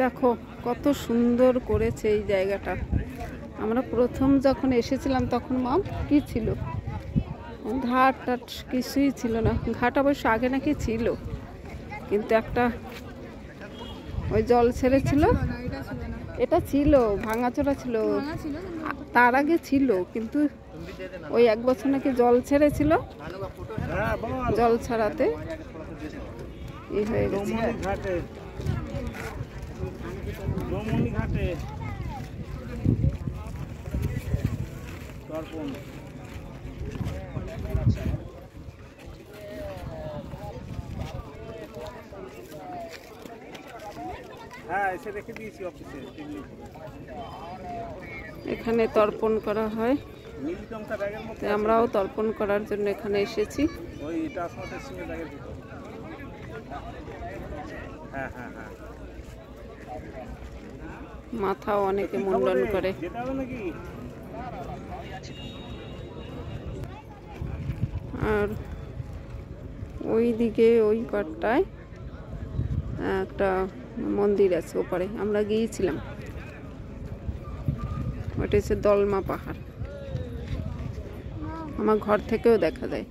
দেখো কত সুন্দর করেছে এই জায়গাটা। আমরা প্রথম যখন এসেছিলাম তখন মাম কি ছিল, ঘাট টাট কিছুই ছিল না। ঘাট অবশ্য আগে নাকি ছিল, কিন্তু একটা ওই জল ছেড়েছিল, এটা ছিল ভাঙাচোরা ছিল, তার আগে ছিল, কিন্তু ওই এক বছর নাকি জল ছেড়েছিল, জল ছাড়াতে এই হয়ে গেছে। এখানে তর্পণ করা হয়, আমরাও তর্পণ করার জন্য এখানে এসেছি। মাথাও অনেকে মুন্ডন করে। আর ওই দিকে ওই পাটটায় একটা মন্দির আছে, ওপারে আমরা গিয়েছিলাম। ওটা হচ্ছে দলমা পাহাড়, আমার ঘর থেকেও দেখা যায়।